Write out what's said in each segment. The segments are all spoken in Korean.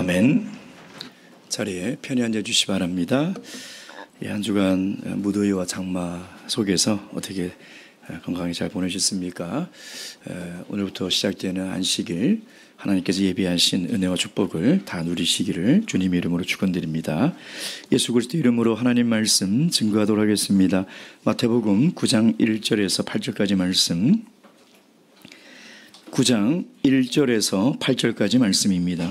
아멘. 자리에 편히 앉아주시기 바랍니다. 한 주간 무더위와 장마 속에서 어떻게 건강히 잘 보내셨습니까? 오늘부터 시작되는 안식일 하나님께서 예비하신 은혜와 축복을 다 누리시기를 주님 이름으로 축원드립니다. 예수 그리스도 이름으로 하나님 말씀 증거하도록 하겠습니다. 마태복음 9장 1절에서 8절까지 말씀, 9장 1절에서 8절까지 말씀입니다.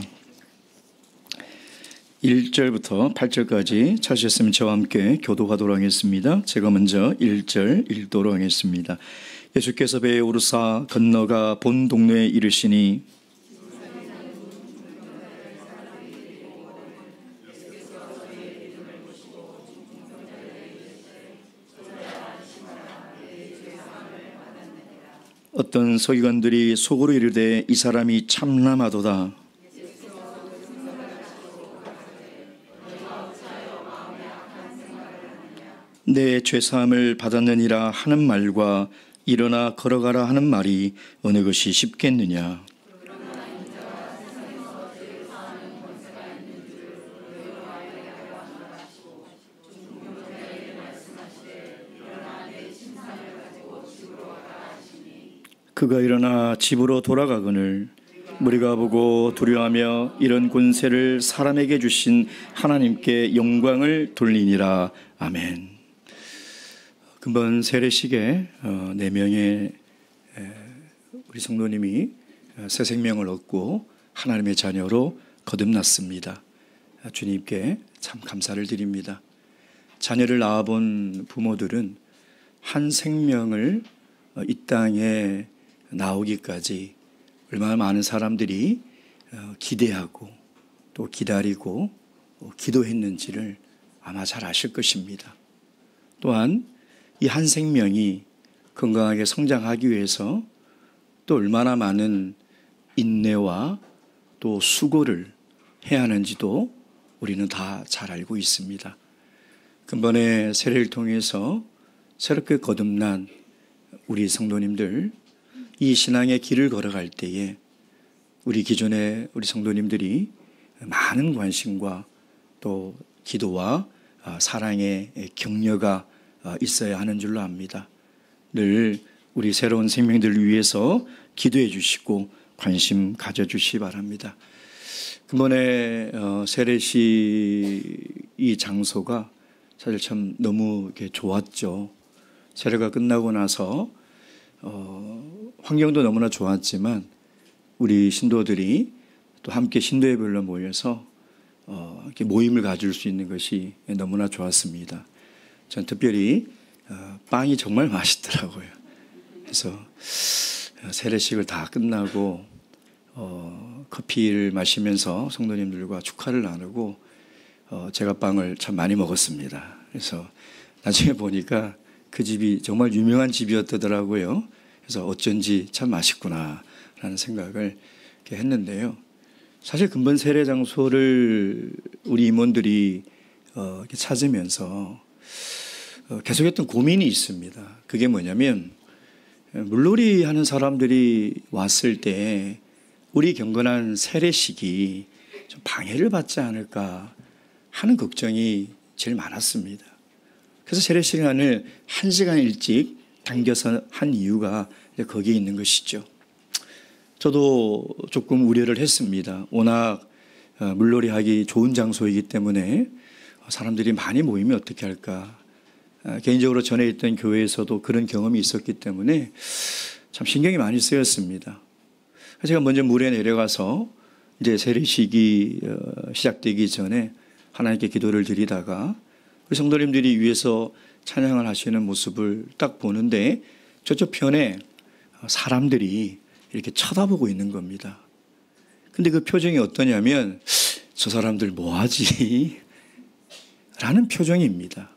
1절부터 8절까지 찾으셨으면 저와 함께 교독하도록 하겠습니다. 제가 먼저 1절 읽도록 하겠습니다. 예수께서 배에 오르사 건너가 본 동네에 이르시니 어떤 서기관들이 속으로 이르되 이 사람이 참남하도다. 내 죄사함을 받았느니라 하는 말과 일어나 걸어가라 하는 말이 어느 것이 쉽겠느냐. 그가 일어나 집으로 돌아가거늘 무리가 보고 두려워하며 이런 권세를 사람에게 주신 하나님께 영광을 돌리니라. 아멘. 금번 세례식에 4명의 우리 성도님이 새 생명을 얻고 하나님의 자녀로 거듭났습니다. 주님께 참 감사를 드립니다. 자녀를 낳아본 부모들은 한 생명을 이 땅에 나오기까지 얼마나 많은 사람들이 기대하고 또 기다리고 기도했는지를 아마 잘 아실 것입니다. 또한 이 한 생명이 건강하게 성장하기 위해서 또 얼마나 많은 인내와 또 수고를 해야 하는지도 우리는 다 잘 알고 있습니다. 근본의 세례를 통해서 새롭게 거듭난 우리 성도님들, 이 신앙의 길을 걸어갈 때에 우리 기존의 우리 성도님들이 많은 관심과 또 기도와 사랑의 격려가 있어야 하는 줄로 압니다. 늘 우리 새로운 생명들을 위해서 기도해 주시고 관심 가져주시기 바랍니다. 근본의 세례식 이 장소가 사실 참 너무 좋았죠. 세례가 끝나고 나서 환경도 너무나 좋았지만 우리 신도들이 또 함께 신도예배로 모여서 이렇게 모임을 가질 수 있는 것이 너무나 좋았습니다. 전 특별히 빵이 정말 맛있더라고요. 그래서 세례식을 다 끝나고 커피를 마시면서 성도님들과 축하를 나누고 제가 빵을 참 많이 먹었습니다. 그래서 나중에 보니까 그 집이 정말 유명한 집이었더라고요. 그래서 어쩐지 참 맛있구나 라는 생각을 이렇게 했는데요. 사실 근본 세례 장소를 우리 임원들이 이렇게 찾으면서 계속했던 고민이 있습니다. 그게 뭐냐면 물놀이 하는 사람들이 왔을 때 우리 경건한 세례식이 좀 방해를 받지 않을까 하는 걱정이 제일 많았습니다. 그래서 세례 시간을 1시간 일찍 당겨서 한 이유가 거기에 있는 것이죠. 저도 조금 우려를 했습니다. 워낙 물놀이 하기 좋은 장소이기 때문에 사람들이 많이 모이면 어떻게 할까. 개인적으로 전에 있던 교회에서도 그런 경험이 있었기 때문에 참 신경이 많이 쓰였습니다. 제가 먼저 물에 내려가서 이제 세례식이 시작되기 전에 하나님께 기도를 드리다가 우리 성도님들이 위에서 찬양을 하시는 모습을 딱 보는데 저쪽 편에 사람들이 이렇게 쳐다보고 있는 겁니다. 근데 그 표정이 어떠냐면 저 사람들 뭐하지? 라는 표정입니다.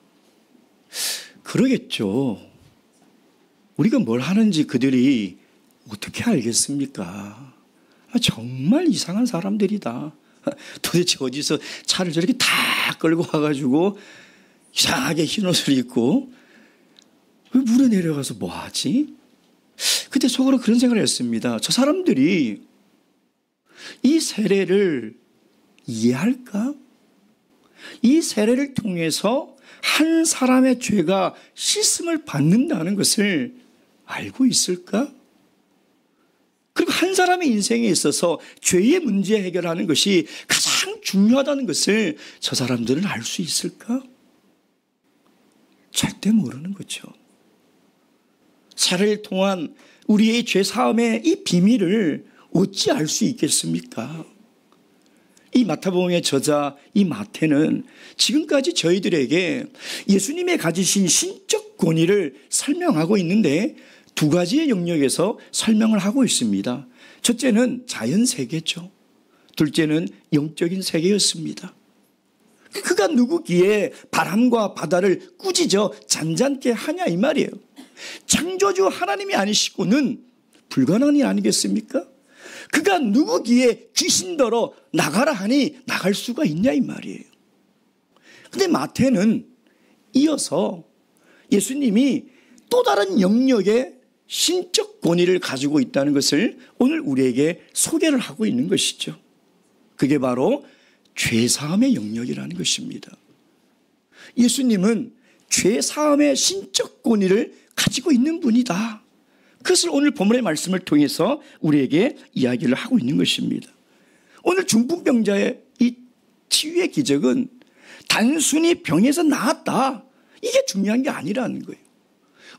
그러겠죠. 우리가 뭘 하는지 그들이 어떻게 알겠습니까? 정말 이상한 사람들이다. 도대체 어디서 차를 저렇게 다 끌고 와가지고 이상하게 흰 옷을 입고 왜 물에 내려가서 뭐하지? 그때 속으로 그런 생각을 했습니다. 저 사람들이 이 세례를 이해할까? 이 세례를 통해서 한 사람의 죄가 씻음을 받는다는 것을 알고 있을까? 그리고 한 사람의 인생에 있어서 죄의 문제 해결하는 것이 가장 중요하다는 것을 저 사람들은 알 수 있을까? 절대 모르는 거죠. 세례를 통한 우리의 죄 사함의 이 비밀을 어찌 알 수 있겠습니까? 이 마태복음의 저자 이 마태는 지금까지 저희들에게 예수님의 가지신 신적 권위를 설명하고 있는데 두 가지의 영역에서 설명을 하고 있습니다. 첫째는 자연 세계죠. 둘째는 영적인 세계였습니다. 그가 누구기에 바람과 바다를 꾸짖어 잔잔케 하냐 이 말이에요. 창조주 하나님이 아니시고는 불가능한 일 아니겠습니까? 그가 누구기에 귀신더러 나가라 하니 나갈 수가 있냐 이 말이에요. 근데 마태는 이어서 예수님이 또 다른 영역의 신적 권위를 가지고 있다는 것을 오늘 우리에게 소개를 하고 있는 것이죠. 그게 바로 죄사함의 영역이라는 것입니다. 예수님은 죄사함의 신적 권위를 가지고 있는 분이다. 그것을 오늘 본문의 말씀을 통해서 우리에게 이야기를 하고 있는 것입니다. 오늘 중풍병자의 이 치유의 기적은 단순히 병에서 나았다, 이게 중요한 게 아니라는 거예요.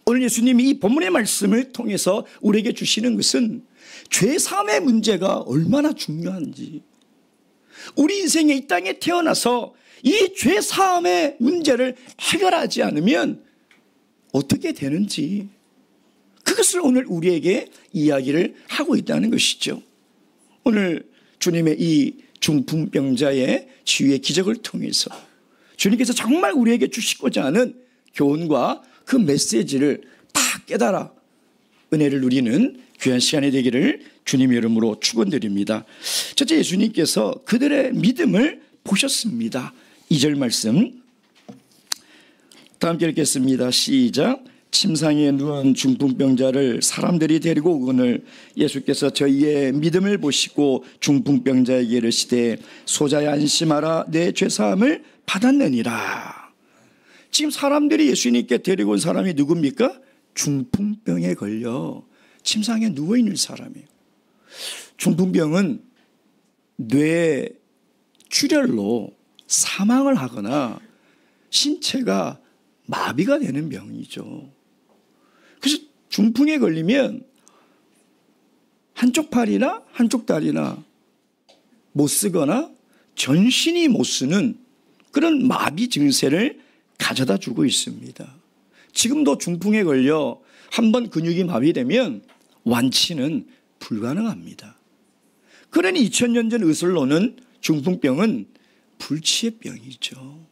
오늘 예수님이 이 본문의 말씀을 통해서 우리에게 주시는 것은 죄사함의 문제가 얼마나 중요한지, 우리 인생에 이 땅에 태어나서 이 죄사함의 문제를 해결하지 않으면 어떻게 되는지, 그것을 오늘 우리에게 이야기를 하고 있다는 것이죠. 오늘 주님의 이 중풍병자의 치유의 기적을 통해서 주님께서 정말 우리에게 주시고자 하는 교훈과 그 메시지를 다 깨달아 은혜를 누리는 귀한 시간이 되기를 주님의 이름으로 축원드립니다. 첫째, 예수님께서 그들의 믿음을 보셨습니다. 2절 말씀 다 함께 읽겠습니다. 시작. 침상에 누운 중풍병자를 사람들이 데리고 오거늘 예수께서 저희의 믿음을 보시고 중풍병자에게 이르시되 소자야 안심하라, 내 죄사함을 받았느니라. 지금 사람들이 예수님께 데리고 온 사람이 누굽니까? 중풍병에 걸려 침상에 누워있는 사람이에요. 중풍병은 뇌출혈로 사망을 하거나 신체가 마비가 되는 병이죠. 그래서 중풍에 걸리면 한쪽 팔이나 한쪽 다리나 못 쓰거나 전신이 못 쓰는 그런 마비 증세를 가져다 주고 있습니다. 지금도 중풍에 걸려 한번 근육이 마비되면 완치는 불가능합니다. 그러니 2000년 전 의술로는 중풍병은 불치의 병이죠.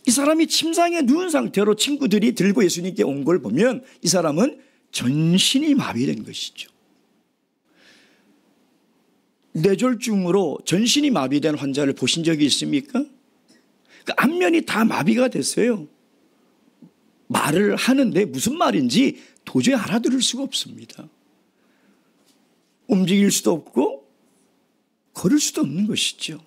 이 사람이 침상에 누운 상태로 친구들이 들고 예수님께 온 걸 보면 이 사람은 전신이 마비된 것이죠. 뇌졸중으로 전신이 마비된 환자를 보신 적이 있습니까? 그 안면이 다 마비가 됐어요. 말을 하는데 무슨 말인지 도저히 알아들을 수가 없습니다. 움직일 수도 없고 걸을 수도 없는 것이죠.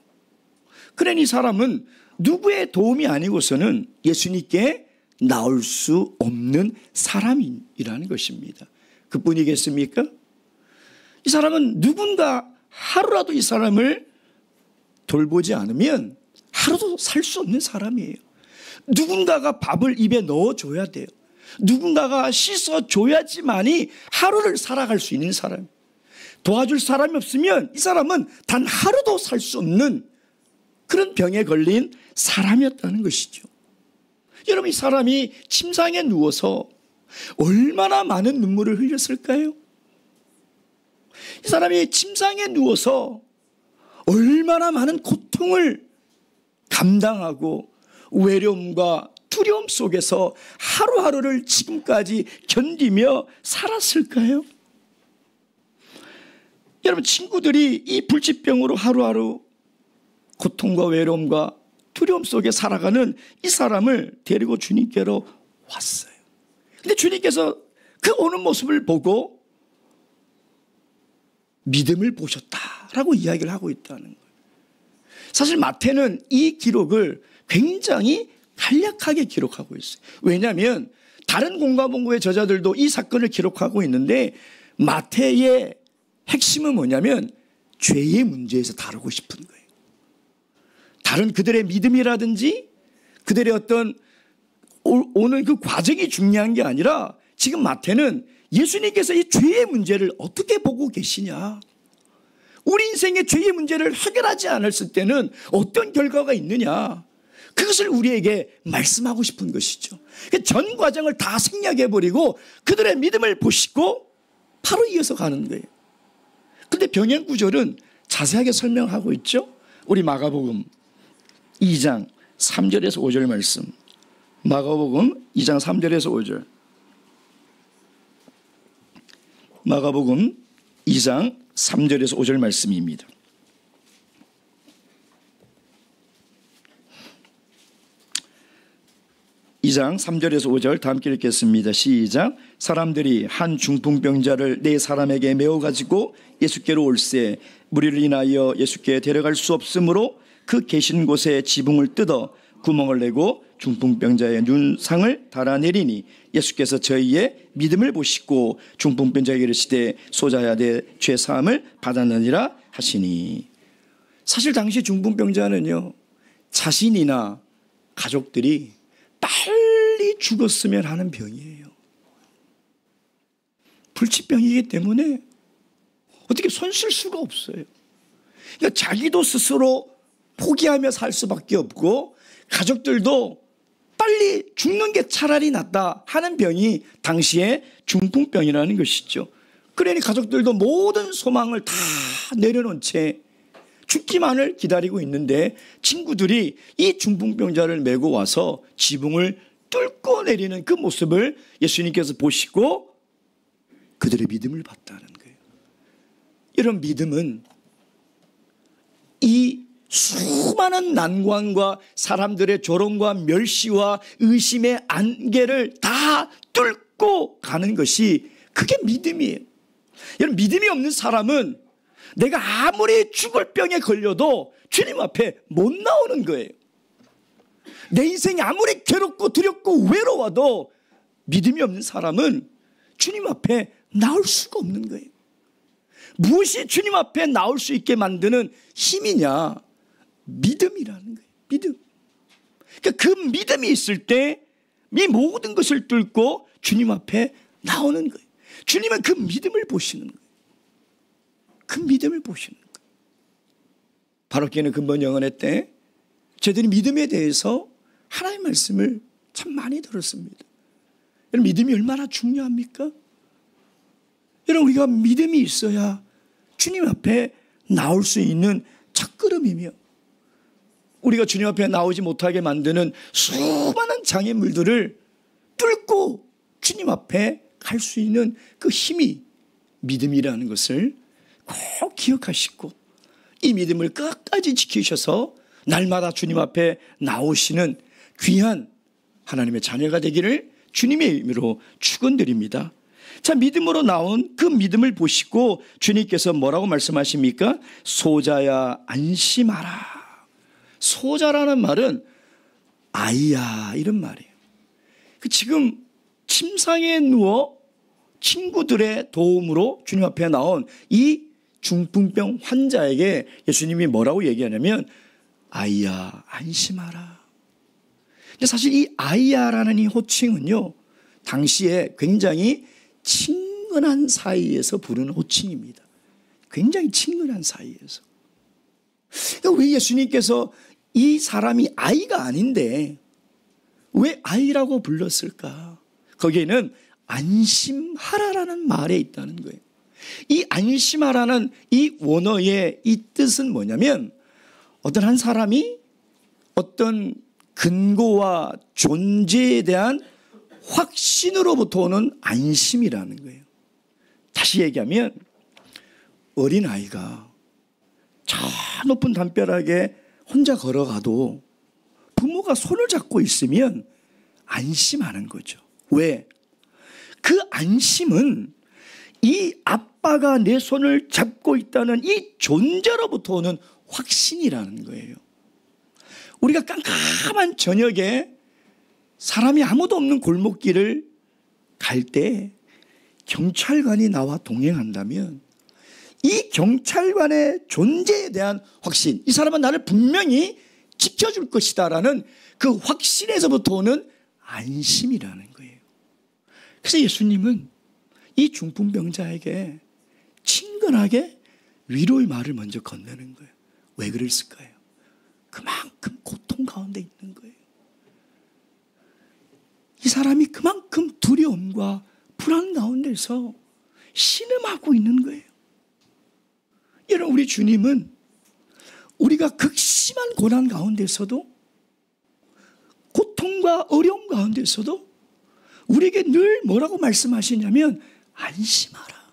그러니 이 사람은 누구의 도움이 아니고서는 예수님께 나올 수 없는 사람이라는 것입니다. 그뿐이겠습니까? 이 사람은 누군가 하루라도 이 사람을 돌보지 않으면 하루도 살 수 없는 사람이에요. 누군가가 밥을 입에 넣어줘야 돼요. 누군가가 씻어줘야지만이 하루를 살아갈 수 있는 사람. 도와줄 사람이 없으면 이 사람은 단 하루도 살 수 없는 그런 병에 걸린 사람이었다는 것이죠. 여러분, 이 사람이 침상에 누워서 얼마나 많은 눈물을 흘렸을까요? 이 사람이 침상에 누워서 얼마나 많은 고통을 감당하고 외로움과 두려움 속에서 하루하루를 지금까지 견디며 살았을까요? 여러분, 친구들이 이 불치병으로 하루하루 고통과 외로움과 두려움 속에 살아가는 이 사람을 데리고 주님께로 왔어요. 근데 주님께서 그 오는 모습을 보고 믿음을 보셨다라고 이야기를 하고 있다는 거예요. 사실 마태는 이 기록을 굉장히 간략하게 기록하고 있어요. 왜냐하면 다른 공과본고의 저자들도 이 사건을 기록하고 있는데 마태의 핵심은 뭐냐면 죄의 문제에서 다루고 싶은 거예요. 다른 그들의 믿음이라든지 그들의 어떤 오는 그 과정이 중요한 게 아니라 지금 마태는 예수님께서 이 죄의 문제를 어떻게 보고 계시냐, 우리 인생의 죄의 문제를 해결하지 않았을 때는 어떤 결과가 있느냐, 그것을 우리에게 말씀하고 싶은 것이죠. 전 과정을 다 생략해버리고 그들의 믿음을 보시고 바로 이어서 가는 거예요. 그런데 병행구절은 자세하게 설명하고 있죠. 우리 마가복음 2장 3절에서 5절 말씀, 마가복음 2장 3절에서 5절, 마가복음 2장 3절에서 5절 말씀입니다. 이 장 3절에서 5절 다 함께 읽겠습니다. 시작. 사람들이 한 중풍병자를 네 사람에게 메어 가지고 예수께로 올세 무리를 인하여 예수께 데려갈 수 없으므로 그 계신 곳에 지붕을 뜯어 구멍을 내고 중풍병자의 눈상을 달아내리니 예수께서 저희의 믿음을 보시고 중풍병자에게 이르시되 소자야 내 죄사함을 받았느니라 하시니. 사실 당시 중풍병자는요, 자신이나 가족들이 빨리 죽었으면 하는 병이에요. 불치병이기 때문에 어떻게 손 쓸 수가 없어요. 그러니까 자기도 스스로 포기하며 살 수밖에 없고 가족들도 빨리 죽는 게 차라리 낫다 하는 병이 당시에 중풍병이라는 것이죠. 그러니 가족들도 모든 소망을 다 내려놓은 채 죽기만을 기다리고 있는데 친구들이 이 중풍병자를 메고 와서 지붕을 뚫고 내리는 그 모습을 예수님께서 보시고 그들의 믿음을 봤다는 거예요. 이런 믿음은 이 수많은 난관과 사람들의 조롱과 멸시와 의심의 안개를 다 뚫고 가는 것이 그게 믿음이에요. 여러분, 믿음이 없는 사람은 내가 아무리 죽을 병에 걸려도 주님 앞에 못 나오는 거예요. 내 인생이 아무리 괴롭고 두렵고 외로워도 믿음이 없는 사람은 주님 앞에 나올 수가 없는 거예요. 무엇이 주님 앞에 나올 수 있게 만드는 힘이냐? 믿음이라는 거예요. 믿음. 그러니까 그 믿음이 있을 때 이 모든 것을 뚫고 주님 앞에 나오는 거예요. 주님은 그 믿음을 보시는 거예요. 그 믿음을 보시는 거예요. 바로교회는 근본 영언회 때 저희들이 믿음에 대해서 하나님의 말씀을 참 많이 들었습니다. 여러분, 믿음이 얼마나 중요합니까? 여러분, 우리가 믿음이 있어야 주님 앞에 나올 수 있는 첫걸음이며 우리가 주님 앞에 나오지 못하게 만드는 수많은 장애물들을 뚫고 주님 앞에 갈 수 있는 그 힘이 믿음이라는 것을 꼭 기억하시고 이 믿음을 끝까지 지키셔서 날마다 주님 앞에 나오시는 귀한 하나님의 자녀가 되기를 주님의 이름으로 축원드립니다. 자, 믿음으로 나온 그 믿음을 보시고 주님께서 뭐라고 말씀하십니까? 소자야 안심하라. 소자라는 말은 아이야 이런 말이에요. 지금 침상에 누워 친구들의 도움으로 주님 앞에 나온 이 중풍병 환자에게 예수님이 뭐라고 얘기하냐면 아이야 안심하라. 근데 사실 이 아이야라는 이 호칭은요, 당시에 굉장히 친근한 사이에서 부르는 호칭입니다. 굉장히 친근한 사이에서. 그러니까 왜 예수님께서 이 사람이 아이가 아닌데 왜 아이라고 불렀을까? 거기에는 안심하라라는 말에 있다는 거예요. 이 안심하라는 이 원어의 이 뜻은 뭐냐면 어떤 한 사람이 어떤 근거와 존재에 대한 확신으로부터 오는 안심이라는 거예요. 다시 얘기하면 어린아이가 저 높은 담벼락에 혼자 걸어가도 부모가 손을 잡고 있으면 안심하는 거죠. 왜? 그 안심은 이 아빠가 내 손을 잡고 있다는 이 존재로부터 오는 확신이라는 거예요. 우리가 깜깜한 저녁에 사람이 아무도 없는 골목길을 갈 때 경찰관이 나와 동행한다면 이 경찰관의 존재에 대한 확신, 이 사람은 나를 분명히 지켜줄 것이다라는 그 확신에서부터 오는 안심이라는 거예요. 그래서 예수님은 이 중풍병자에게 친근하게 위로의 말을 먼저 건네는 거예요. 왜 그랬을까요? 그만큼 고통 가운데 있는 거예요. 이 사람이 그만큼 두려움과 불안 가운데서 신음하고 있는 거예요. 여러분, 우리 주님은 우리가 극심한 고난 가운데서도, 고통과 어려움 가운데서도 우리에게 늘 뭐라고 말씀하시냐면 안심하라,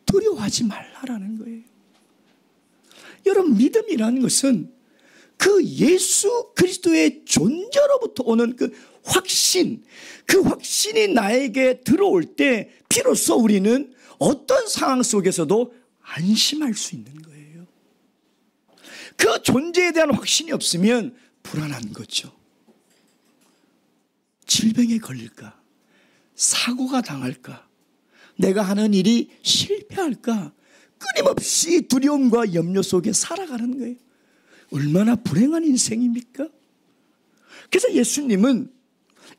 두려워하지 말라라는 거예요. 여러분, 믿음이라는 것은 그 예수 그리스도의 존재로부터 오는 그 확신, 그 확신이 나에게 들어올 때 비로소 우리는 어떤 상황 속에서도 안심할 수 있는 거예요. 그 존재에 대한 확신이 없으면 불안한 거죠. 질병에 걸릴까? 사고가 당할까? 내가 하는 일이 실패할까? 끊임없이 두려움과 염려 속에 살아가는 거예요. 얼마나 불행한 인생입니까? 그래서 예수님은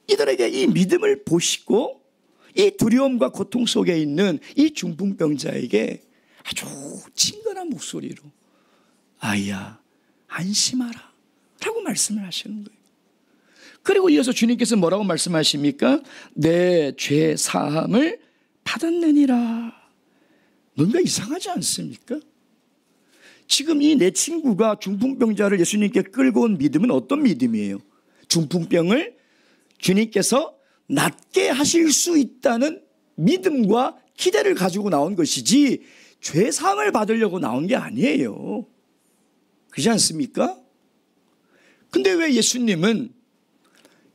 이들에게 이 믿음을 보시고 이 두려움과 고통 속에 있는 이 중풍병자에게 아주 친근한 목소리로 아이야, 안심하라 라고 말씀을 하시는 거예요. 그리고 이어서 주님께서 뭐라고 말씀하십니까? 내 죄 사함을 받았느니라. 뭔가 이상하지 않습니까? 지금 이 내 친구가 중풍병자를 예수님께 끌고 온 믿음은 어떤 믿음이에요? 중풍병을 주님께서 낫게 하실 수 있다는 믿음과 기대를 가지고 나온 것이지 죄사함을 받으려고 나온 게 아니에요. 그렇지 않습니까? 근데 왜 예수님은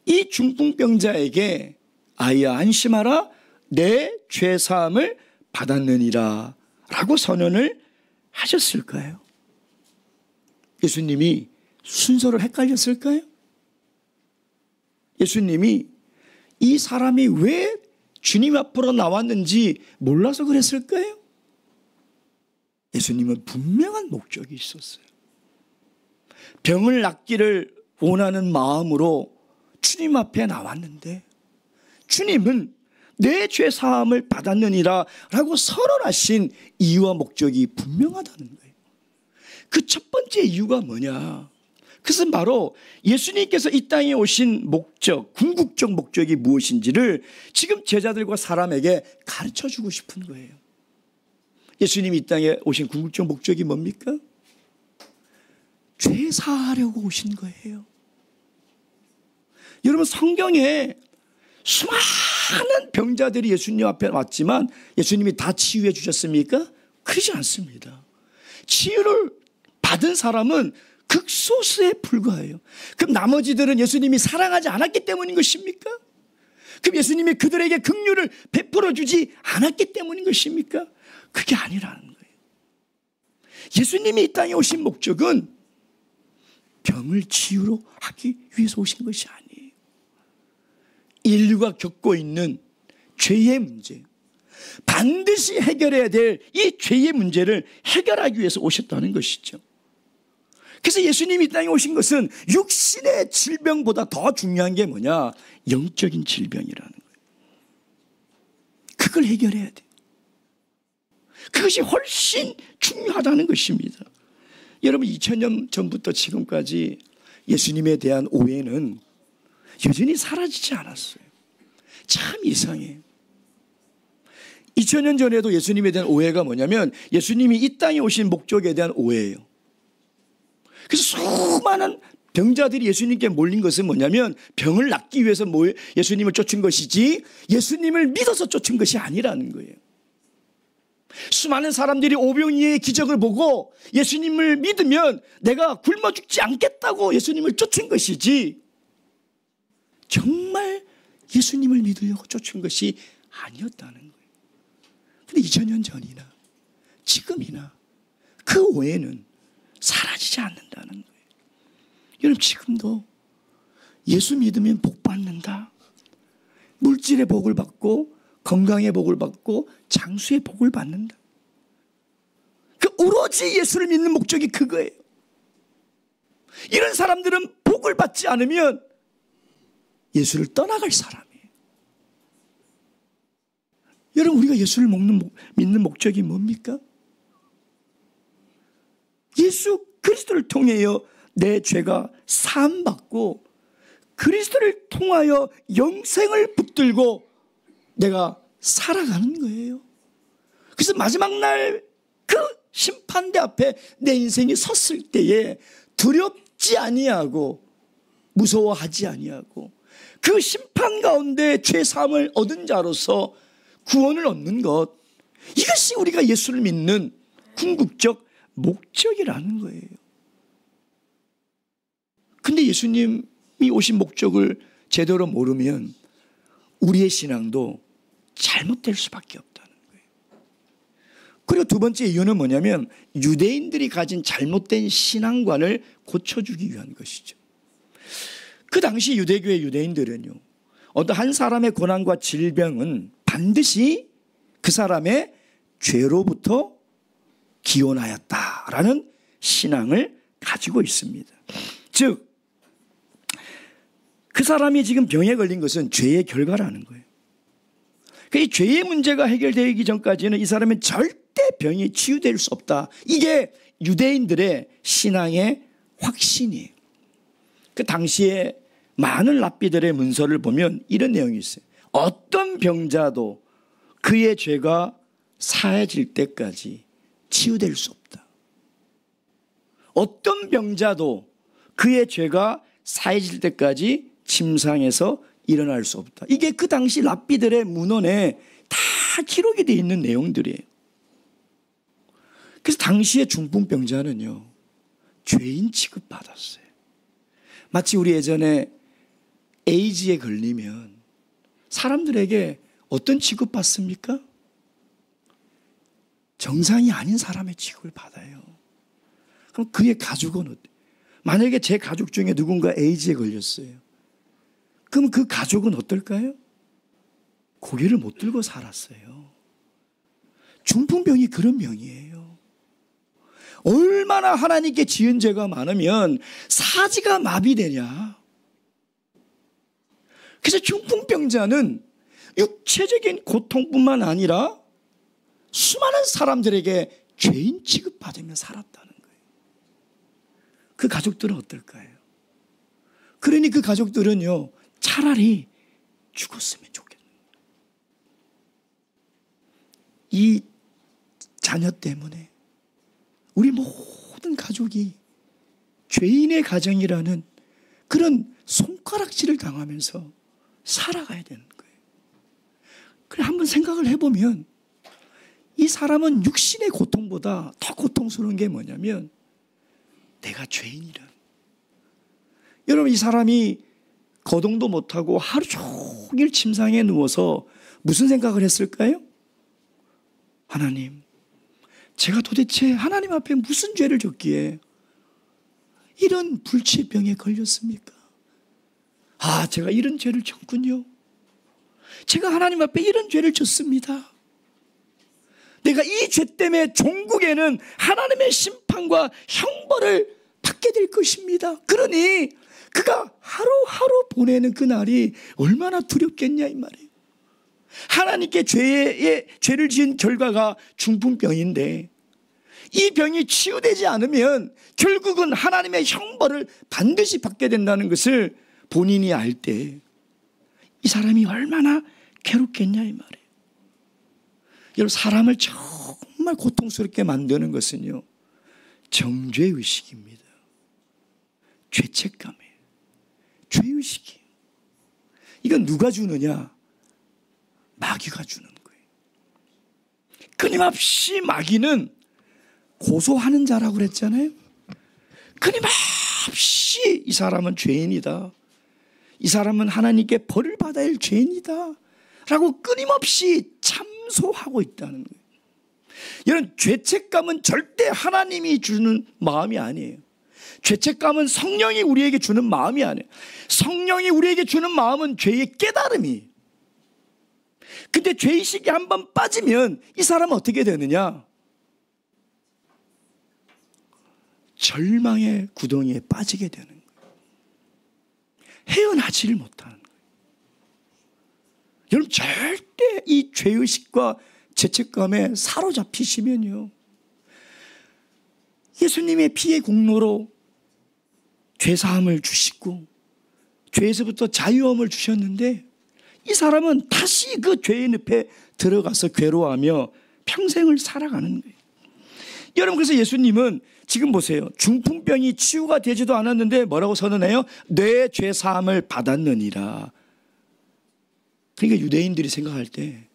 이 중풍병자에게 아이야, 안심하라, 내 죄사함을 받았느니라 라고 선언을 하셨을까요? 예수님이 순서를 헷갈렸을까요? 예수님이 이 사람이 왜 주님 앞으로 나왔는지 몰라서 그랬을까요? 예수님은 분명한 목적이 있었어요. 병을 낫기를 원하는 마음으로 주님 앞에 나왔는데 주님은 내 죄 사함을 받았느니라 라고 선언하신 이유와 목적이 분명하다는 거예요. 그 첫 번째 이유가 뭐냐? 그것은 바로 예수님께서 이 땅에 오신 목적, 궁극적 목적이 무엇인지를 지금 제자들과 사람에게 가르쳐주고 싶은 거예요. 예수님이 이 땅에 오신 궁극적 목적이 뭡니까? 죄 사하려고 오신 거예요. 여러분, 성경에 수많은 병자들이 예수님 앞에 왔지만 예수님이 다 치유해 주셨습니까? 그러지 않습니다. 치유를 받은 사람은 극소수에 불과해요. 그럼 나머지들은 예수님이 사랑하지 않았기 때문인 것입니까? 그럼 예수님이 그들에게 긍휼을 베풀어 주지 않았기 때문인 것입니까? 그게 아니라는 거예요. 예수님이 이 땅에 오신 목적은 병을 치유로 하기 위해서 오신 것이 아니에요. 인류가 겪고 있는 죄의 문제, 반드시 해결해야 될 이 죄의 문제를 해결하기 위해서 오셨다는 것이죠. 그래서 예수님이 이 땅에 오신 것은 육신의 질병보다 더 중요한 게 뭐냐? 영적인 질병이라는 거예요. 그걸 해결해야 돼요. 그것이 훨씬 중요하다는 것입니다. 여러분, 2000년 전부터 지금까지 예수님에 대한 오해는 여전히 사라지지 않았어요. 참 이상해요. 2000년 전에도 예수님에 대한 오해가 뭐냐면 예수님이 이 땅에 오신 목적에 대한 오해예요. 그래서 수많은 병자들이 예수님께 몰린 것은 뭐냐면 병을 낫기 위해서 예수님을 쫓은 것이지 예수님을 믿어서 쫓은 것이 아니라는 거예요. 수많은 사람들이 오병이어의 기적을 보고 예수님을 믿으면 내가 굶어 죽지 않겠다고 예수님을 쫓은 것이지 정말 예수님을 믿으려고 쫓은 것이 아니었다는 거예요. 근데 2000년 전이나 지금이나 그 오해는 사라지지 않는다는 거예요. 여러분 지금도 예수 믿으면 복 받는다. 물질의 복을 받고 건강의 복을 받고 장수의 복을 받는다. 그 오로지 예수를 믿는 목적이 그거예요. 이런 사람들은 복을 받지 않으면 예수를 떠나갈 사람이에요. 여러분 우리가 예수를 믿는 목적이 뭡니까? 예수 그리스도를 통하여 내 죄가 사함받고 그리스도를 통하여 영생을 붙들고 내가 살아가는 거예요. 그래서 마지막 날 그 심판대 앞에 내 인생이 섰을 때에 두렵지 아니하고 무서워하지 아니하고 그 심판 가운데 죄 사함을 얻은 자로서 구원을 얻는 것, 이것이 우리가 예수를 믿는 궁극적 목적이라는 거예요. 근데 예수님이 오신 목적을 제대로 모르면 우리의 신앙도 잘못될 수밖에 없다는 거예요. 그리고 두 번째 이유는 뭐냐면 유대인들이 가진 잘못된 신앙관을 고쳐주기 위한 것이죠. 그 당시 유대교의 유대인들은요, 어떤 한 사람의 고난과 질병은 반드시 그 사람의 죄로부터 기원하였다라는 신앙을 가지고 있습니다. 즉, 그 사람이 지금 병에 걸린 것은 죄의 결과라는 거예요. 이 죄의 문제가 해결되기 전까지는 이 사람은 절대 병이 치유될 수 없다. 이게 유대인들의 신앙의 확신이에요. 그 당시에 많은 랍비들의 문서를 보면 이런 내용이 있어요. 어떤 병자도 그의 죄가 사해질 때까지 치유될 수 없다. 어떤 병자도 그의 죄가 사해질 때까지 침상에서 일어날 수 없다. 이게 그 당시 랍비들의 문헌에 다 기록이 되어 있는 내용들이에요. 그래서 당시의 중풍병자는요, 죄인 취급받았어요. 마치 우리 예전에 에이즈에 걸리면 사람들에게 어떤 취급받습니까? 정상이 아닌 사람의 취급을 받아요. 그럼 그의 가족은 어때요? 만약에 제 가족 중에 누군가 에이즈에 걸렸어요. 그럼 그 가족은 어떨까요? 고개를 못 들고 살았어요. 중풍병이 그런 병이에요. 얼마나 하나님께 지은 죄가 많으면 사지가 마비되냐. 그래서 중풍병자는 육체적인 고통뿐만 아니라 수많은 사람들에게 죄인 취급받으며 살았다는 거예요. 그 가족들은 어떨까요? 그러니 그 가족들은요, 차라리 죽었으면 좋겠는 거예요. 이 자녀 때문에 우리 모든 가족이 죄인의 가정이라는 그런 손가락질을 당하면서 살아가야 되는 거예요. 그래, 한번 생각을 해보면 이 사람은 육신의 고통보다 더 고통스러운 게 뭐냐면 내가 죄인이라. 여러분, 이 사람이 거동도 못하고 하루 종일 침상에 누워서 무슨 생각을 했을까요? 하나님, 제가 도대체 하나님 앞에 무슨 죄를 졌기에 이런 불치병에 걸렸습니까? 아, 제가 이런 죄를 졌군요. 제가 하나님 앞에 이런 죄를 졌습니다. 내가 이 죄 때문에 종국에는 하나님의 심판과 형벌을 받게 될 것입니다. 그러니 그가 하루하루 보내는 그 날이 얼마나 두렵겠냐 이 말이에요. 하나님께 죄를 지은 결과가 중풍병인데 이 병이 치유되지 않으면 결국은 하나님의 형벌을 반드시 받게 된다는 것을 본인이 알 때 이 사람이 얼마나 괴롭겠냐 이 말이에요. 여러분, 사람을 정말 고통스럽게 만드는 것은요, 정죄의식입니다. 죄책감이에요. 죄의식이에요. 이건 누가 주느냐? 마귀가 주는 거예요. 끊임없이 마귀는 고소하는 자라고 그랬잖아요. 끊임없이 이 사람은 죄인이다, 이 사람은 하나님께 벌을 받아야 할 죄인이다 라고 끊임없이 참소하고 있다는 거예요. 이런 죄책감은 절대 하나님이 주는 마음이 아니에요. 죄책감은 성령이 우리에게 주는 마음이 아니에요. 성령이 우리에게 주는 마음은 죄의 깨달음이. 근데 죄의식이 한번 빠지면 이 사람은 어떻게 되느냐? 절망의 구덩이에 빠지게 되는 거예요. 헤어나지를 못하는 거예요. 여러분, 절대 이 죄의식과 죄책감에 사로잡히시면요, 예수님의 피의 공로로 죄사함을 주시고 죄에서부터 자유함을 주셨는데 이 사람은 다시 그 죄의 늪에 들어가서 괴로워하며 평생을 살아가는 거예요. 여러분, 그래서 예수님은 지금 보세요. 중풍병이 치유가 되지도 않았는데 뭐라고 선언해요? 내 죄사함을 받았느니라. 그러니까 유대인들이 생각할 때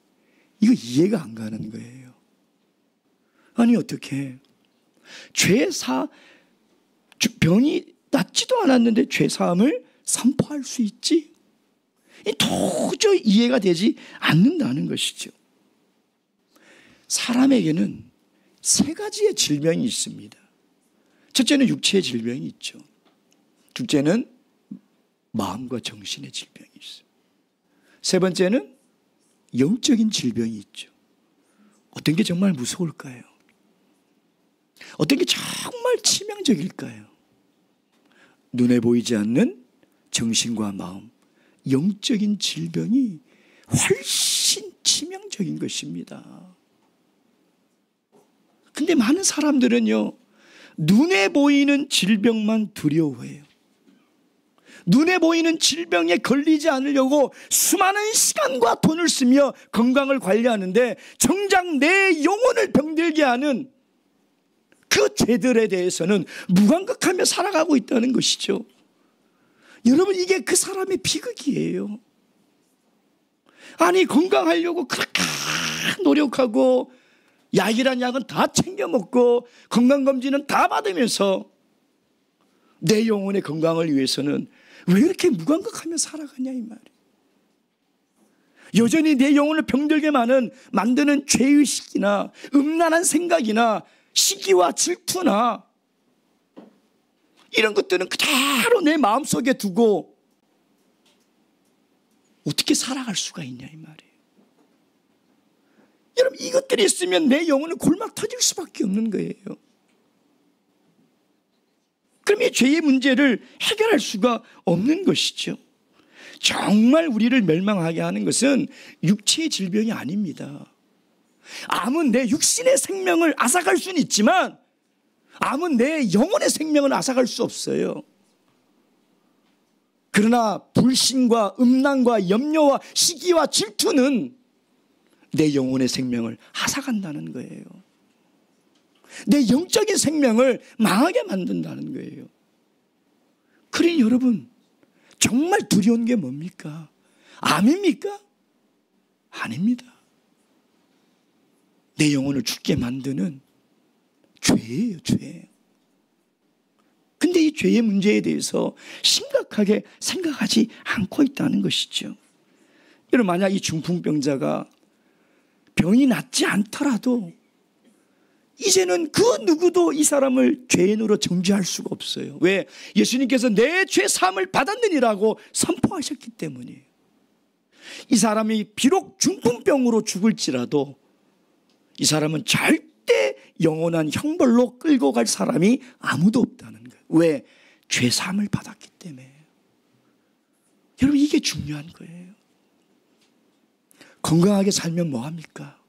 이거 이해가 안 가는 거예요. 아니, 어떻게 병이 낫지도 않았는데 죄사함을 선포할 수 있지? 도저히 이해가 되지 않는다는 것이죠. 사람에게는 세 가지의 질병이 있습니다. 첫째는 육체의 질병이 있죠. 둘째는 마음과 정신의 질병이 있어요. 세 번째는 영적인 질병이 있죠. 어떤 게 정말 무서울까요? 어떤 게 정말 치명적일까요? 눈에 보이지 않는 정신과 마음, 영적인 질병이 훨씬 치명적인 것입니다. 근데 많은 사람들은요, 눈에 보이는 질병만 두려워해요. 눈에 보이는 질병에 걸리지 않으려고 수많은 시간과 돈을 쓰며 건강을 관리하는데 정작 내 영혼을 병들게 하는 그 죄들에 대해서는 무감각하며 살아가고 있다는 것이죠. 여러분, 이게 그 사람의 비극이에요. 아니, 건강하려고 그렇게 노력하고 약이란 약은 다 챙겨 먹고 건강검진은 다 받으면서 내 영혼의 건강을 위해서는 왜 이렇게 무감각하며 살아가냐 이 말이에요. 여전히 내 영혼을 병들게 만드는 죄의식이나 음란한 생각이나 시기와 질투나 이런 것들은 그대로 내 마음속에 두고 어떻게 살아갈 수가 있냐 이 말이에요. 여러분, 이것들이 있으면 내 영혼은 골막 터질 수밖에 없는 거예요. 그럼 이 죄의 문제를 해결할 수가 없는 것이죠. 정말 우리를 멸망하게 하는 것은 육체의 질병이 아닙니다. 암은 내 육신의 생명을 앗아갈 수는 있지만 암은 내 영혼의 생명을 앗아갈 수 없어요. 그러나 불신과 음란과 염려와 시기와 질투는 내 영혼의 생명을 앗아간다는 거예요. 내 영적인 생명을 망하게 만든다는 거예요. 그러니 여러분, 정말 두려운 게 뭡니까? 암입니까? 아닙니다. 내 영혼을 죽게 만드는 죄예요, 죄. 근데 이 죄의 문제에 대해서 심각하게 생각하지 않고 있다는 것이죠. 여러분, 만약 이 중풍병자가 병이 낫지 않더라도 이제는 그 누구도 이 사람을 죄인으로 정죄할 수가 없어요. 왜? 예수님께서 내 죄 사함을 받았느니라고 선포하셨기 때문이에요. 이 사람이 비록 중풍병으로 죽을지라도 이 사람은 절대 영원한 형벌로 끌고 갈 사람이 아무도 없다는 거예요. 왜? 죄 사함을 받았기 때문에. 여러분, 이게 중요한 거예요. 건강하게 살면 뭐합니까?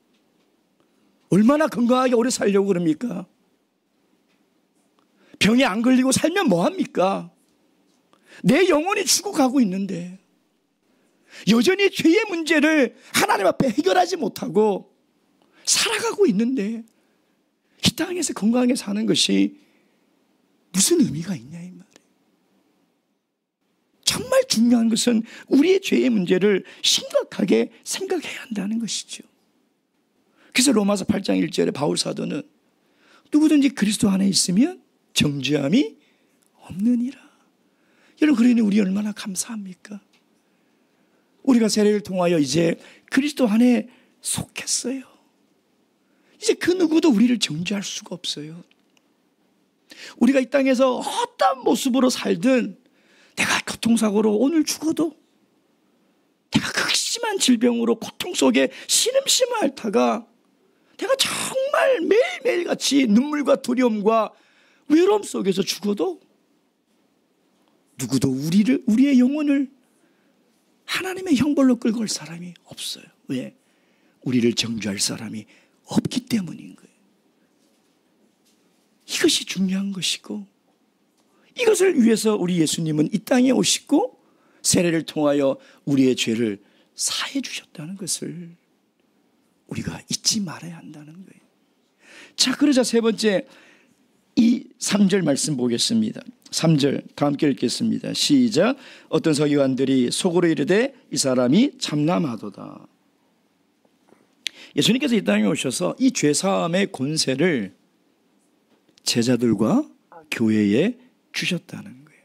얼마나 건강하게 오래 살려고 그럽니까? 병에 안 걸리고 살면 뭐합니까? 내 영혼이 죽어가고 있는데 여전히 죄의 문제를 하나님 앞에 해결하지 못하고 살아가고 있는데 이 땅에서 건강하게 사는 것이 무슨 의미가 있냐 이 말이에요. 정말 중요한 것은 우리의 죄의 문제를 심각하게 생각해야 한다는 것이죠. 그래서 로마서 8장 1절에 바울 사도는 누구든지 그리스도 안에 있으면 정죄함이 없느니라. 여러분, 그러니 우리 얼마나 감사합니까? 우리가 세례를 통하여 이제 그리스도 안에 속했어요. 이제 그 누구도 우리를 정죄할 수가 없어요. 우리가 이 땅에서 어떤 모습으로 살든 내가 교통사고로 오늘 죽어도, 내가 극심한 질병으로 고통 속에 신음심을 앓다가 내가 정말 매일매일같이 눈물과 두려움과 외로움 속에서 죽어도 누구도 우리의 영혼을 하나님의 형벌로 끌고 올 사람이 없어요. 왜? 우리를 정죄할 사람이 없기 때문인 거예요. 이것이 중요한 것이고, 이것을 위해서 우리 예수님은 이 땅에 오시고 세례를 통하여 우리의 죄를 사해 주셨다는 것을 우리가 잊지 말아야 한다는 거예요. 자, 그러자 세 번째, 이 3절 말씀 보겠습니다. 3절 다 함께 읽겠습니다. 시작. 어떤 서기관들이 속으로 이르되 이 사람이 참남하도다. 예수님께서 이 땅에 오셔서 이 죄사함의 권세를 제자들과 교회에 주셨다는 거예요.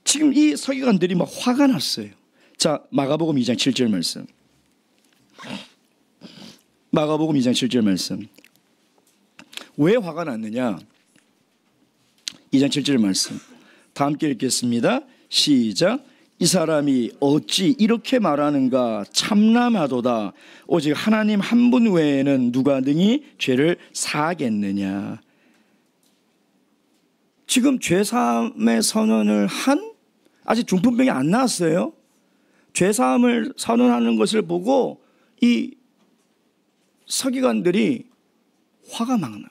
지금 이 서기관들이 막 화가 났어요. 자, 마가복음 2장 7절 말씀. 마가복음 2장 7절 말씀. 왜 화가 났느냐? 2장 7절 말씀 다 함께 읽겠습니다. 시작. 이 사람이 어찌 이렇게 말하는가? 참남하도다. 오직 하나님 한 분 외에는 누가 능히 죄를 사하겠느냐. 지금 죄사함의 선언을 한, 아직 중풍병이 안 나왔어요. 죄사함을 선언하는 것을 보고 이 서기관들이 화가 막 나요.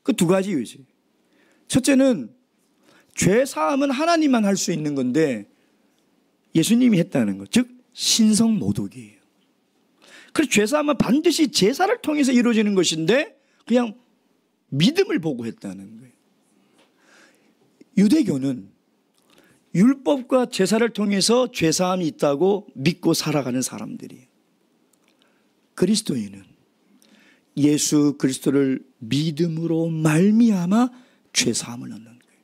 그 두 가지 이유지. 첫째는 죄사함은 하나님만 할 수 있는 건데 예수님이 했다는 것, 즉 신성모독이에요. 그래서 죄사함은 반드시 제사를 통해서 이루어지는 것인데 그냥 믿음을 보고 했다는 거예요. 유대교는 율법과 제사를 통해서 죄사함이 있다고 믿고 살아가는 사람들이에요. 그리스도인은 예수 그리스도를 믿음으로 말미암아 죄사함을 얻는 거예요.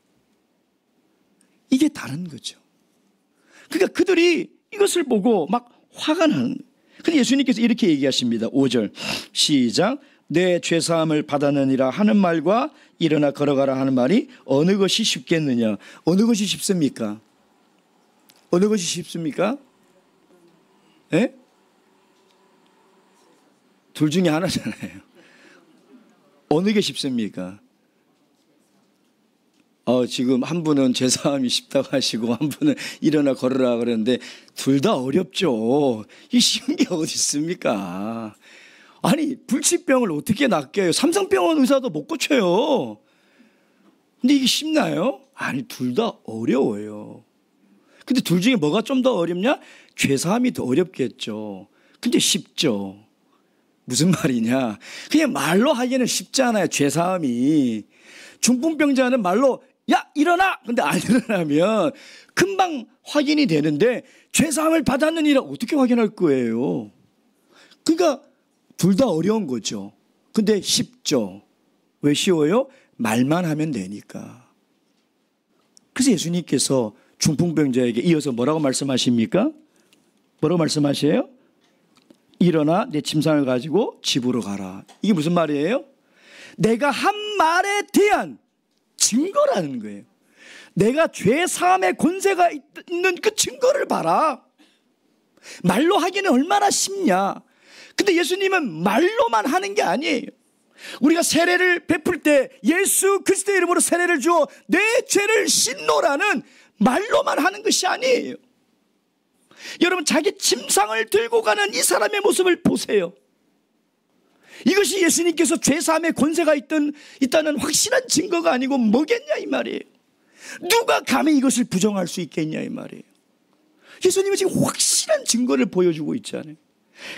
이게 다른 거죠. 그러니까 그들이 이것을 보고 막 화가 나는 거예요. 근데 예수님께서 이렇게 얘기하십니다. 5절 시작. 내 죄사함을 받았느니라 하는 말과 일어나 걸어가라 하는 말이 어느 것이 쉽겠느냐? 어느 것이 쉽습니까? 어느 것이 쉽습니까? 예? 둘 중에 하나잖아요. 어느 게 쉽습니까? 지금 한 분은 죄사함이 쉽다고 하시고 한 분은 일어나 걸으라 그러는데 둘 다 어렵죠. 이 쉬운 게 어디 있습니까? 아니, 불치병을 어떻게 낫게요? 삼성병원 의사도 못 고쳐요. 근데 이게 쉽나요? 아니, 둘 다 어려워요. 근데 둘 중에 뭐가 좀 더 어렵냐? 죄사함이 더 어렵겠죠. 근데 쉽죠. 무슨 말이냐? 그냥 말로 하기에는 쉽잖아요. 죄사함이. 중풍병자는 말로 야 일어나! 근데 안 일어나면 금방 확인이 되는데 죄사함을 받았느니라 어떻게 확인할 거예요? 그러니까 둘 다 어려운 거죠. 근데 쉽죠. 왜 쉬워요? 말만 하면 되니까. 그래서 예수님께서 중풍병자에게 이어서 뭐라고 말씀하십니까? 뭐라고 말씀하세요? 일어나 내 침상을 가지고 집으로 가라. 이게 무슨 말이에요? 내가 한 말에 대한 증거라는 거예요. 내가 죄 사함의 권세가 있는 그 증거를 봐라. 말로 하기는 얼마나 쉽냐. 근데 예수님은 말로만 하는 게 아니에요. 우리가 세례를 베풀 때 예수 그리스도의 이름으로 세례를 주어 내 죄를 씻노라는 말로만 하는 것이 아니에요. 여러분, 자기 침상을 들고 가는 이 사람의 모습을 보세요. 이것이 예수님께서 죄사함의 권세가 있다는 확실한 증거가 아니고 뭐겠냐 이 말이에요. 누가 감히 이것을 부정할 수 있겠냐 이 말이에요. 예수님은 지금 확실한 증거를 보여주고 있잖아요.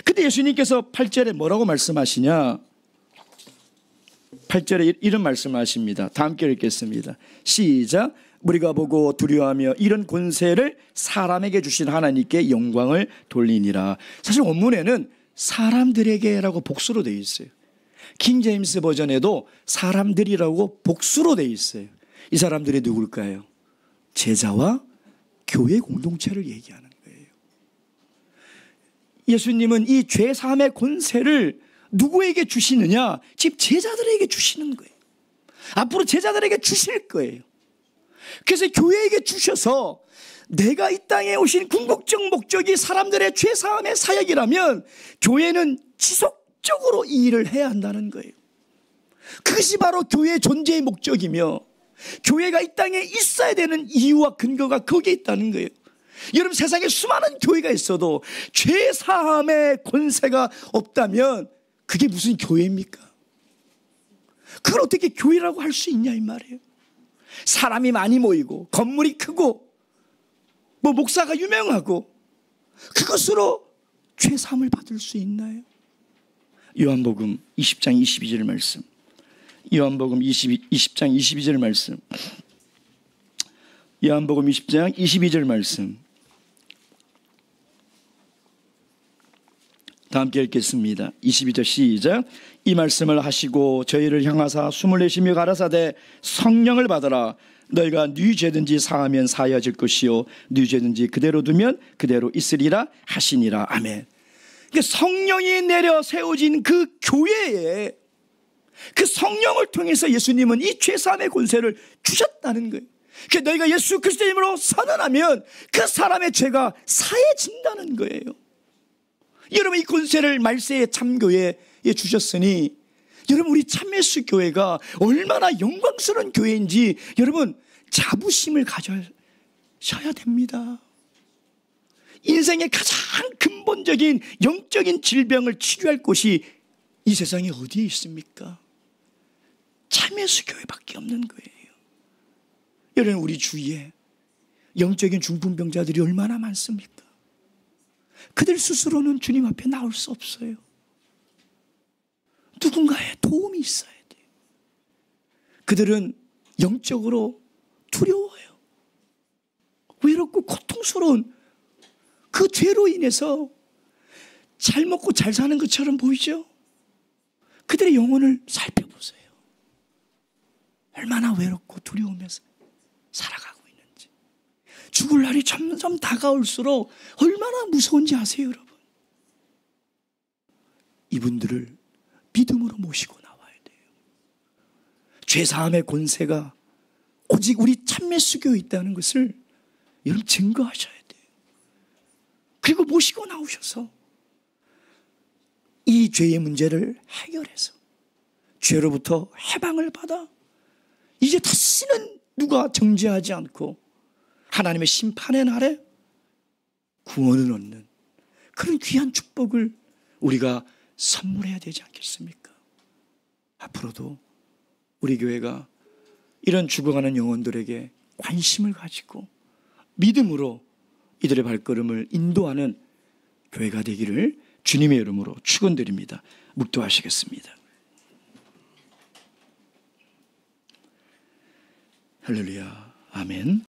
근데 예수님께서 8절에 뭐라고 말씀하시냐? 8절에 이런 말씀하십니다. 다 함께 읽겠습니다. 시작. 우리가 보고 두려워하며 이런 권세를 사람에게 주신 하나님께 영광을 돌리니라. 사실 원문에는 사람들에게라고 복수로 되어 있어요. 킹 제임스 버전에도 사람들이라고 복수로 되어 있어요. 이 사람들이 누굴까요? 제자와 교회 공동체를 얘기하는 거예요. 예수님은 이 죄사함의 권세를 누구에게 주시느냐? 지금 제자들에게 주시는 거예요. 앞으로 제자들에게 주실 거예요. 그래서 교회에게 주셔서 내가 이 땅에 오신 궁극적 목적이 사람들의 죄사함의 사역이라면 교회는 지속적으로 이 일을 해야 한다는 거예요. 그것이 바로 교회의 존재의 목적이며 교회가 이 땅에 있어야 되는 이유와 근거가 거기에 있다는 거예요. 여러분, 세상에 수많은 교회가 있어도 죄사함의 권세가 없다면 그게 무슨 교회입니까? 그걸 어떻게 교회라고 할 수 있냐 이 말이에요. 사람이 많이 모이고 건물이 크고 뭐 목사가 유명하고 그것으로 죄사함을 받을 수 있나요? 요한복음 20장 22절 말씀, 요한복음 20장 22절 말씀, 요한복음 20장 22절 말씀 다 함께 읽겠습니다. 22절 시작. 이 말씀을 하시고 저희를 향하사 숨을 내쉬며 가라사대 성령을 받아라. 너희가 네 죄든지 사하면 사하여질 것이요 네 죄든지 그대로 두면 그대로 있으리라 하시니라. 아멘. 그러니까 성령이 내려 세워진 그 교회에 그 성령을 통해서 예수님은 이 죄사함의 권세를 주셨다는 거예요. 그러니까 너희가 예수 그리스도의 이름으로 선언하면 그 사람의 죄가 사해진다는 거예요. 여러분, 이 권세를 말세의 참교회에 주셨으니 여러분, 우리 참예수 교회가 얼마나 영광스러운 교회인지 여러분 자부심을 가져셔야 됩니다. 인생의 가장 근본적인 영적인 질병을 치료할 곳이 이 세상에 어디에 있습니까? 참예수 교회밖에 없는 거예요. 여러분, 우리 주위에 영적인 중풍병자들이 얼마나 많습니까? 그들 스스로는 주님 앞에 나올 수 없어요. 누군가의 도움이 있어야 돼요. 그들은 영적으로 두려워요. 외롭고 고통스러운 그 죄로 인해서 잘 먹고 잘 사는 것처럼 보이죠? 그들의 영혼을 살펴보세요. 얼마나 외롭고 두려우면서 살아가고 있는지. 죽을 날이 점점 다가올수록 얼마나 무서운지 아세요, 여러분? 이분들을 믿음으로 모시고 나와야 돼요. 죄사함의 권세가 오직 우리 참매수교에 있다는 것을 여러분 증거하셔야 돼요. 그리고 모시고 나오셔서 이 죄의 문제를 해결해서 죄로부터 해방을 받아 이제 다시는 누가 정죄하지 않고 하나님의 심판의 날에 구원을 얻는 그런 귀한 축복을 우리가 선물해야 되지 않겠습니까? 앞으로도 우리 교회가 이런 죽어가는 영혼들에게 관심을 가지고 믿음으로 이들의 발걸음을 인도하는 교회가 되기를 주님의 이름으로 축원드립니다. 묵도하시겠습니다. 할렐루야. 아멘.